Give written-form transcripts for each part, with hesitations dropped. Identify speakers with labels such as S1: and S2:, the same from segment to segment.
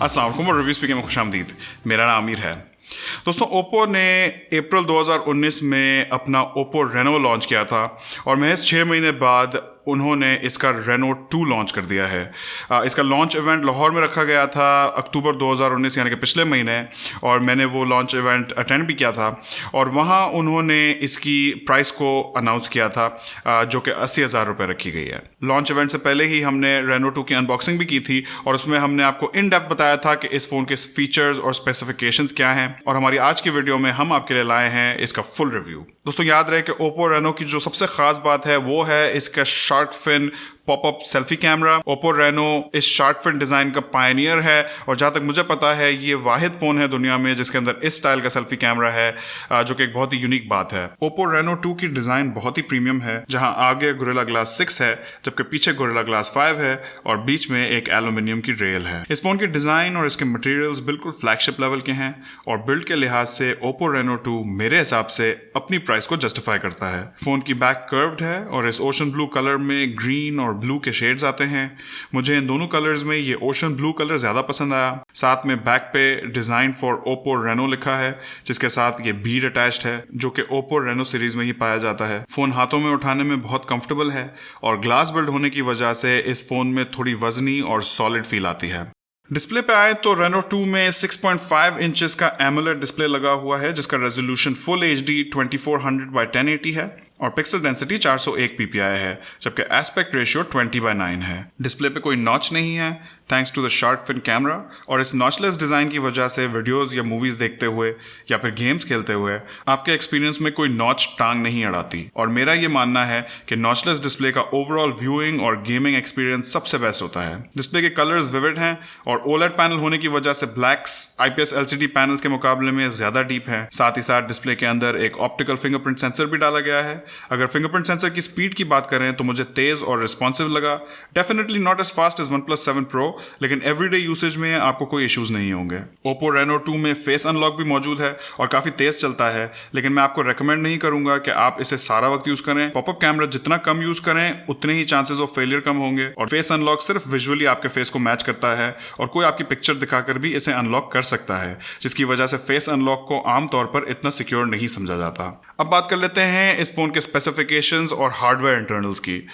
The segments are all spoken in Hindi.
S1: अस्सलाम वालेकुम और रिव्यू स्पीकिंग में खुशामदीद। मेरा नाम आमिर है। दोस्तों, ओप्पो ने अप्रैल 2019 में अपना ओप्पो रेनो लॉन्च किया था और महज 6 महीने बाद उन्होंने इसका रेनो 2 लॉन्च कर दिया है। इसका लॉन्च इवेंट लाहौर में रखा गया था अक्टूबर 2019 यानी कि पिछले महीने, और मैंने वो लॉन्च इवेंट अटेंड भी किया था और वहाँ उन्होंने इसकी प्राइस को अनाउंस किया था जो कि 80,000 रुपये रखी गई है। लॉन्च इवेंट से पहले ही हमने रेनो 2 की अनबॉक्सिंग भी की थी और उसमें हमने आपको इन डेप्थ बताया था कि इस फ़ोन के फीचर्स और स्पेसिफिकेशंस क्या हैं, और हमारी आज की वीडियो में हम आपके लिए लाए हैं इसका फुल रिव्यू। दोस्तों, याद रहे कि ओप्पो रेनो की जो सबसे खास बात है वो है इसका shark fin popup selfie camera. Oppo Reno इस शार्क फिन डिज़ाइन का पायनियर है और जहाँ तक मुझे पता है ये वाहिद फ़ोन है दुनिया में जिसके अंदर इस स्टाइल का सेल्फी कैमरा है, जो कि एक बहुत ही यूनिक बात है। ओप्पो रेनो 2 की डिज़ाइन बहुत ही प्रीमियम है, जहाँ आगे गोरिल्ला ग्लास 6 है जबकि पीछे गोरिल्ला ग्लास 5 है और बीच में एक एल्यूमिनियम की रेल है। इस फ़ोन की डिज़ाइन और इसके मटेरियल्स बिल्कुल फ्लैगशिप लेवल के हैं और बिल्ड के लिहाज से ओप्पो रेनो 2 मेरे हिसाब से अपनी प्राइस को जस्टिफाई करता है। फ़ोन की बैक कर्व्ड है और इस ओशन ब्लू कलर में ग्रीन और ब्लू के शेड्स आते हैं। मुझे इन दोनों कलर्स में ये ओशन ब्लू कलर ज़्यादा पसंद आया। साथ में बैक पे डिज़ाइन फॉर ओप्पो रेनो लिखा है जिसके साथ ये बीड अटैच्ड है जो कि ओप्पो रेनो सीरीज़ में ही पाया जाता है। फ़ोन हाथों में उठाने में बहुत कंफर्टेबल है और ग्लास बिल्ड होने की वजह से इस फ़ोन में थोड़ी वजनी और सॉलिड फील आती है। डिस्प्ले पे आए तो रेनो 2 में 6.5 इंचेस का एमोलेड डिस्प्ले लगा हुआ है जिसका रेजोल्यूशन फुल HD 2400x1080 है और पिक्सल डेंसिटी 401 ppi है, जबकि एस्पेक्ट रेशियो 20:9 है। डिस्प्ले पे कोई नॉच नहीं है thanks to the shark fin camera, और इस नॉचलेस डिज़ाइन की वजह से वीडियोस या मूवीज़ देखते हुए या फिर गेम्स खेलते हुए आपके एक्सपीरियंस में कोई नॉच टांग नहीं अड़ाती। और मेरा ये मानना है कि नॉचलेस डिस्प्ले का ओवरऑल व्यूइंग और गेमिंग एक्सपीरियंस सबसे बेस्ट होता है। डिस्प्ले के कलर्स विविड हैं और ओलेड पैनल होने की वजह से ब्लैक्स IPS LCD पैनल्स के मुकाबले में ज़्यादा डीप है। साथ ही साथ डिस्प्ले के अंदर एक ऑप्टिकल फिंगरप्रिंट सेंसर भी डाला गया है। अगर फिंगरप्रिंट सेंसर की स्पीड की बात करें तो मुझे तेज़ और रिस्पॉन्सिव लगा। Definitely not as fast as OnePlus 7 Pro, लेकिन एवरीडे यूसेज में आपको कोई इश्यूज नहीं होंगे। ओप्पो रेनो 2 में फेस अनलॉक भी मौजूद है और काफ़ी तेज़ चलता है, लेकिन मैं आपको रेकमेंड नहीं करूंगा कि आप इसे सारा वक्त यूज़ करें। पॉपअप कैमरा जितना कम यूज़ करें उतने ही चांसेस ऑफ फेलियर कम होंगे, और फेस अनलॉक सिर्फ विजुअली आपके फेस को मैच करता है और कोई आपकी पिक्चर दिखाकर भी इसे अनलॉक कर सकता है, जिसकी वजह से फेस अनलॉक को आमतौर पर इतना सिक्योर नहीं समझा जाता। अब बात कर लेते हैं इस फोन के स्पेसिफिकेशंस और हार्डवेयर इंटरनल्स की।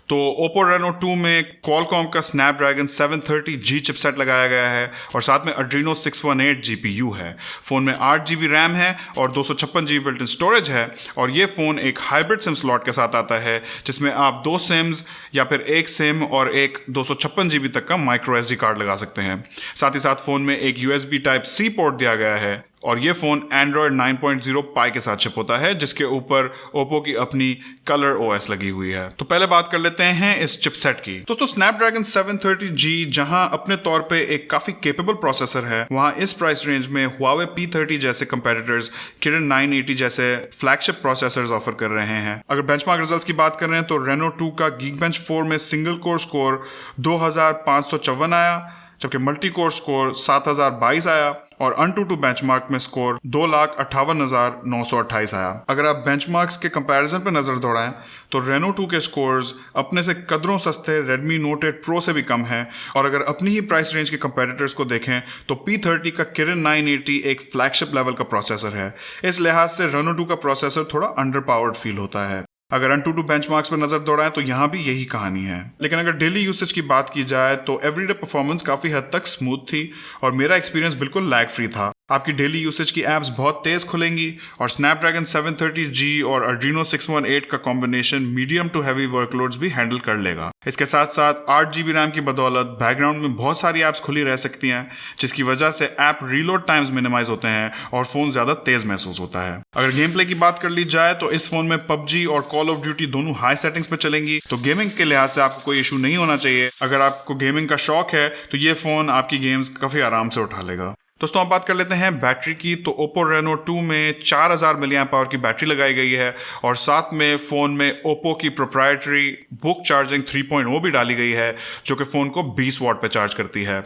S1: तो ओप्पो रेनो 2 में क्वालकॉम का स्नैपड्रैगन 730G चिपसेट लगाया गया है और साथ में Adreno 618 GPU है। फ़ोन में 8GB रैम है और 256GB बिल्ट इन स्टोरेज है, और ये फ़ोन एक हाइब्रिड सिम स्लॉट के साथ आता है जिसमें आप 2 सिम्स या फिर एक सिम और एक 256GB तक का माइक्रो SD कार्ड लगा सकते हैं। साथ ही साथ फ़ोन में एक USB Type-C पोर्ट दिया गया है और ये फ़ोन Android 9.0 Pie के साथ शिप होता है जिसके ऊपर ओप्पो की अपनी कलर OS लगी हुई है। तो पहले बात कर लेते हैं इस चिपसेट की। दोस्तों, स्नैपड्रैगन 730G जहां अपने तौर पे एक काफ़ी केपेबल प्रोसेसर है, वहां इस प्राइस रेंज में Huawei P30 जैसे कंपेटिटर्स Kirin 980 जैसे फ्लैगशिप प्रोसेसर्स ऑफर कर रहे हैं। अगर बेंचमार्क रिजल्ट्स की बात करें तो रेनो 2 का Geekbench 4 में सिंगल कोर स्कोर 2554 आया, जबकि मल्टी कोर स्कोर 7022 आया और AnTuTu बेंचमार्क में स्कोर 2,58,928 आया। अगर आप बेंचमार्क्स के कंपैरिजन पर नज़र दौड़ाएं तो रेनो 2 के स्कोर्स अपने से कदरों सस्ते Redmi Note 8 Pro से भी कम हैं, और अगर अपनी ही प्राइस रेंज के कंपैटिटर्स को देखें तो P30 का Kirin 980 एक फ्लैगशिप लेवल का प्रोसेसर है। इस लिहाज से रेनो 2 का प्रोसेसर थोड़ा अंडर पावर्ड फील होता है। अगर AnTuTu बेंचमार्क्स पर नजर दौड़ाएं तो यहाँ भी यही कहानी है। लेकिन अगर डेली यूसेज की बात की जाए तो एवरीडे परफॉर्मेंस काफ़ी हद तक स्मूथ थी और मेरा एक्सपीरियंस बिल्कुल लैग फ्री था। आपकी डेली यूसेज की एप्स बहुत तेज़ खुलेंगी और स्नैपड्रैगन 730G और Adreno 618 का combination medium to heavy workloads भी हैंडल कर लेगा। इसके साथ साथ 8GB रैम की बदौलत बैकग्राउंड में बहुत सारी एप्स खुली रह सकती हैं, जिसकी वजह से ऐप रीलोड टाइम्स मिनिमाइज होते हैं और फ़ोन ज़्यादा तेज़ महसूस होता है। अगर गेम प्ले की बात कर ली जाए तो इस फ़ोन में PUBG और Call of Duty दोनों हाई सेटिंग्स पे चलेंगी, तो गेमिंग के लिहाज से आपको कोई इशू नहीं होना चाहिए। अगर आपको गेमिंग का शौक है तो ये फ़ोन आपकी गेम्स काफ़ी आराम से उठा लेगा। दोस्तों, अब बात कर लेते हैं बैटरी की। तो ओप्पो रेनो 2 में 4000 mAh की बैटरी लगाई गई है और साथ में फ़ोन में ओप्पो की प्रोप्राइटरी बुक चार्जिंग 3.0 भी डाली गई है जो कि फ़ोन को 20 वाट पे चार्ज करती है।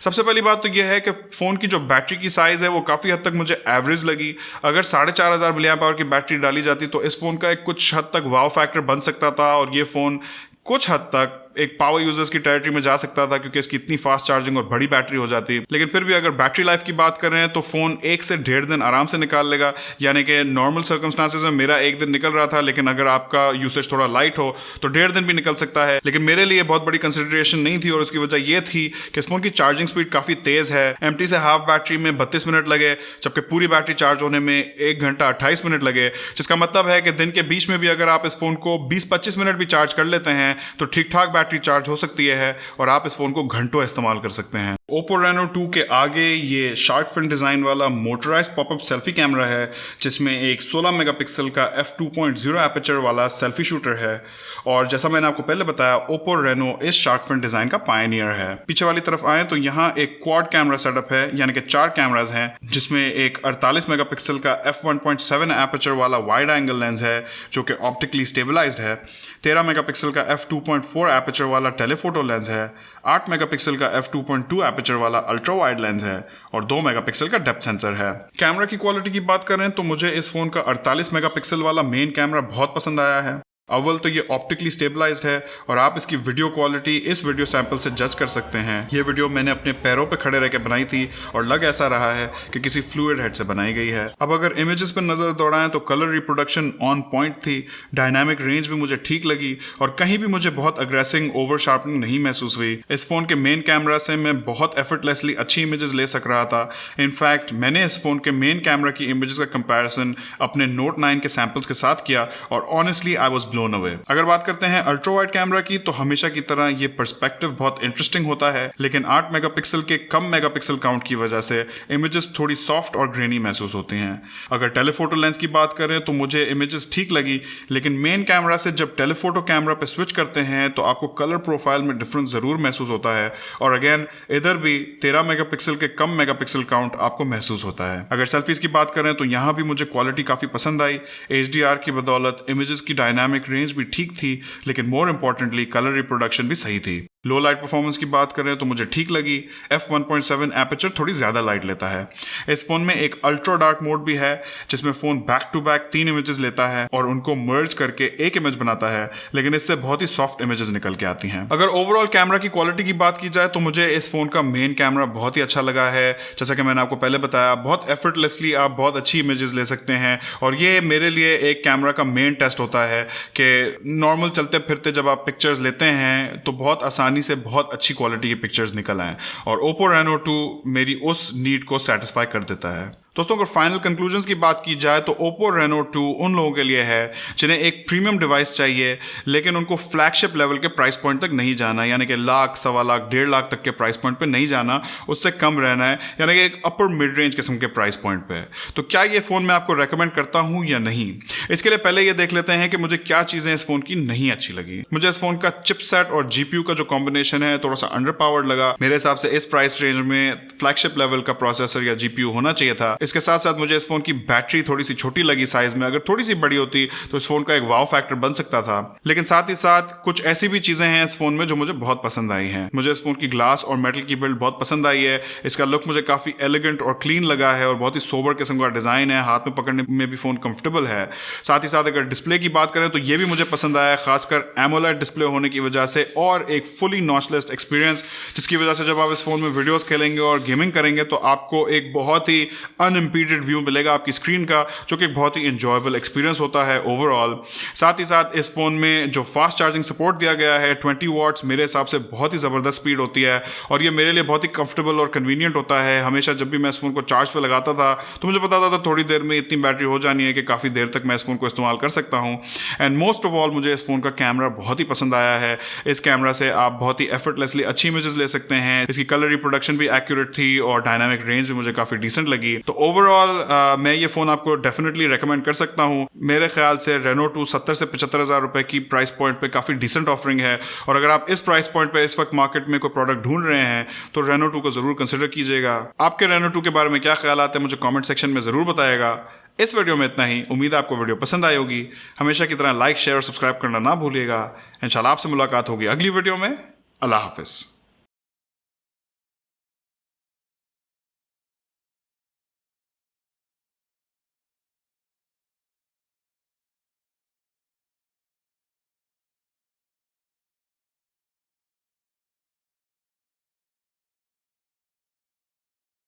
S1: सबसे पहली बात तो यह है कि फ़ोन की जो बैटरी की साइज़ है वो काफ़ी हद तक मुझे एवरेज लगी। अगर 4500 mAh की बैटरी डाली जाती तो इस फ़ोन का एक कुछ हद तक वाव फैक्टर बन सकता था और ये फ़ोन कुछ हद तक एक पावर यूजर्स की टेरिटरी में जा सकता था क्योंकि इसकी इतनी फास्ट चार्जिंग और बड़ी बैटरी हो जाती। लेकिन फिर भी अगर बैटरी लाइफ की बात कर रहे हैं तो फ़ोन 1 से 1.5 दिन आराम से निकाल लेगा। यानी कि नॉर्मल सर्कमस्टांसेस में मेरा 1 दिन निकल रहा था, लेकिन अगर आपका यूसेज थोड़ा लाइट हो तो 1.5 दिन भी निकल सकता है। लेकिन मेरे लिए बहुत बड़ी कंसिडरेशन नहीं थी और उसकी वजह यह थी कि इस फोन की चार्जिंग स्पीड काफ़ी तेज़ है। एम्प्टी से हाफ बैटरी में 32 मिनट लगे, जबकि पूरी बैटरी चार्ज होने में 1 घंटा 28 मिनट लगे, जिसका मतलब है कि दिन के बीच में भी अगर आप इस फोन को 20-25 मिनट भी चार्ज कर लेते हैं तो ठीक ठाक बैटरी चार्ज हो सकती है और आप इस फोन को घंटों इस्तेमाल कर सकते हैं। Oppo Reno 2 के आगे ये शार्क फिन डिज़ाइन वाला मोटराइज्ड पॉपअप सेल्फी कैमरा है, जिसमें एक 16 मेगापिक्सल का f2.0 एपर्चर वाला सेल्फी शूटर है। और जैसा मैंने आपको पहले बताया, Oppo Reno इस शार्क फिन डिज़ाइन का पायनियर है। पीछे वाली तरफ आए तो यहाँ एक क्वाड कैमरा सेटअप है, यानी कि 4 कैमराज हैं, जिसमें एक 48 मेगापिक्सल का f1.7 एपर्चर वाला वाइड एंगल लेंस है जो कि ऑप्टिकली स्टेबलाइज्ड है, 13 मेगापिक्सल का f2.4 एपर्चर वाला टेलीफोटो लेंस है, 8 मेगापिक्सल का f2.2 एपर्चर वाला अल्ट्रा वाइड लेंस है और 2 मेगापिक्सल का डेप्थ सेंसर है। कैमरा की क्वालिटी की बात करें तो मुझे इस फोन का 48 मेगापिक्सल वाला मेन कैमरा बहुत पसंद आया है। अव्वल तो ये ऑप्टिकली स्टेबलाइज्ड है और आप इसकी वीडियो क्वालिटी इस वीडियो सैंपल से जज कर सकते हैं। ये वीडियो मैंने अपने पैरों पे खड़े रह के बनाई थी और लग ऐसा रहा है कि किसी फ्लूइड हेड से बनाई गई है। अब अगर इमेजेस पर नजर दौड़ाएं तो कलर रिप्रोडक्शन ऑन पॉइंट थी, डायनामिक रेंज भी मुझे ठीक लगी और कहीं भी मुझे बहुत अग्रेसिव ओवर शार्पनिंग नहीं महसूस हुई। इस फोन के मेन कैमरा से मैं बहुत एफर्टलेसली अच्छी इमेजेस ले सक रहा था। इनफैक्ट मैंने इस फोन के मेन कैमरा की इमेजेस का कंपैरिजन अपने Note 9 के सैंपल्स के साथ किया और honestly I was blown away. अगर बात करते हैं अल्ट्रा वाइड कैमरा की तो हमेशा की तरह ये पर्सपेक्टिव बहुत इंटरेस्टिंग होता है, लेकिन 8 मेगापिक्सल के कम मेगापिक्सल काउंट की वजह से इमेजेस थोड़ी सॉफ्ट और ग्रेनी महसूस होती हैं। अगर टेलीफोटो लेंस की बात करें तो मुझे इमेजेस ठीक लगी, लेकिन मेन कैमरा से जब टेलीफोटो कैमरा पे स्विच करते हैं तो आपको कलर प्रोफाइल में डिफरेंस जरूर महसूस होता है और अगेन इधर भी 13 मेगापिक्सल के कम मेगापिक्सल काउंट आपको महसूस होता है। अगर सेल्फीज की बात करें तो यहाँ भी मुझे क्वालिटी काफी पसंद आई। HDR की बदौलत इमेजेस की डायनामिक रेंज भी ठीक थी, लेकिन मोर इंपॉर्टेंटली कलर रिप्रोडक्शन भी सही थी। लो लाइट परफॉर्मेंस की बात करें तो मुझे ठीक लगी। f1.7 एपर्चर थोड़ी ज़्यादा लाइट लेता है। इस फोन में एक अल्ट्रा डार्क मोड भी है जिसमें phone back to back 3 images लेता है और उनको मर्ज करके एक इमेज बनाता है, लेकिन इससे बहुत ही सॉफ्ट इमेजेस निकल के आती हैं। अगर ओवरऑल कैमरा की क्वालिटी की बात की जाए तो मुझे इस फोन का मेन कैमरा बहुत ही अच्छा लगा है। जैसा कि मैंने आपको पहले बताया, बहुत एफर्टलेसली आप बहुत अच्छी इमेजेस ले सकते हैं और ये मेरे लिए एक कैमरा का मेन टेस्ट होता है कि नॉर्मल चलते फिरते जब आप पिक्चर्स लेते हैं तो बहुत आसानी से बहुत अच्छी क्वालिटी की पिक्चर्स निकल आए और Oppo Reno 2 मेरी उस नीड को सेटिस्फाई कर देता है। दोस्तों, अगर फाइनल कंक्लूजन्स की बात की जाए तो Oppo Reno 2 उन लोगों के लिए है जिन्हें एक प्रीमियम डिवाइस चाहिए लेकिन उनको फ्लैगशिप लेवल के प्राइस पॉइंट तक नहीं जाना, यानी कि लाख, 1.25 लाख, 1.5 लाख तक के प्राइस पॉइंट पे नहीं जाना, उससे कम रहना है, यानी कि एक अपर मिड रेंज किस्म के प्राइस पॉइंट पे। तो क्या ये फ़ोन मैं आपको रेकमेंड करता हूँ या नहीं, इसके लिए पहले ये देख लेते हैं कि मुझे क्या चीज़ें इस फ़ोन की नहीं अच्छी लगी। मुझे इस फ़ोन का चिपसेट और GPU का जो कॉम्बिनेशन है थोड़ा सा अंडर पावर्ड लगा। मेरे हिसाब से इस प्राइस रेंज में फ्लैगशिप लेवल का प्रोसेसर या GPU होना चाहिए था। इसके साथ साथ मुझे फोन की बैटरी थोड़ी सी छोटी लगी साइज में। अगर थोड़ी सी बड़ी होती तो इस फोन का एक वाव फैक्टर बन सकता था। लेकिन साथ ही साथ कुछ ऐसी भी चीजें हैं इस फोन में जो मुझे बहुत पसंद आई हैं। मुझे इस फोन की ग्लास और मेटल की बिल्ड बहुत पसंद आई है। इसका लुक मुझे काफी एलिगेंट और क्लीन लगा है और बहुत ही सोबर किस्म का डिजाइन है। हाथ में पकड़ने में भी फोन कंफर्टेबल है। साथ ही साथ अगर डिस्प्ले की बात करें तो ये भी मुझे पसंद आया, खासकर एमोलेड डिस्प्ले होने की वजह से और एक फुली नॉचलेस एक्सपीरियंस, जिसकी वजह से जब आप इस फोन में वीडियोस खेलेंगे और गेमिंग करेंगे तो आपको एक बहुत ही अनइम्पीडेड व्यू मिलेगा आपकी स्क्रीन का, जो कि बहुत ही इंजॉयबल एक्सपीरियंस होता है ओवरऑल। साथ ही साथ इस फोन में जो फास्ट चार्जिंग सपोर्ट दिया गया है 20 वॉट्स, मेरे हिसाब से बहुत ही ज़बरदस्त स्पीड होती है और ये मेरे लिए बहुत ही कंफर्टेबल और कन्वीनियंट होता है। हमेशा जब भी मैं इस फोन को चार्ज पे लगाता था तो मुझे पता था थोड़ी देर में इतनी बैटरी हो जानी है कि काफ़ी देर तक मैं इस फोन को इस्तेमाल कर सकता हूँ। एंड मोस्ट ऑफ ऑल मुझे इस फोन का कैमरा बहुत ही पसंद आया है। इस कैमरा से आप बहुत ही एफर्टलेसली अच्छी इमेजेस ले सकते हैं। इसकी कलर रिप्रोडक्शन भी एक्यूरेट थी और डायनामिक रेंज भी मुझे काफ़ी डिसेंट लगी। तो ओवरऑल मैं ये फ़ोन आपको डेफिनेटली रेकमेंड कर सकता हूँ। मेरे ख्याल से Reno 2 70 से 75 हज़ार रुपए की प्राइस पॉइंट पे काफ़ी डिसेंट ऑफरिंग है और अगर आप इस प्राइस पॉइंट पे इस वक्त मार्केट में कोई प्रोडक्ट ढूंढ रहे हैं तो Reno 2 को ज़रूर कंसिडर कीजिएगा। आपके Reno 2 के बारे में क्या ख्याल आते हैं मुझे कमेंट सेक्शन में ज़रूर बताइएगा। इस वीडियो में इतना ही। उम्मीद है आपको वीडियो पसंद आई होगी। हमेशा की तरह लाइक, शेयर और सब्सक्राइब करना ना भूलिएगा। इंशाल्लाह आपसे मुलाकात होगी अगली वीडियो में। अल्लाह हाफिज़।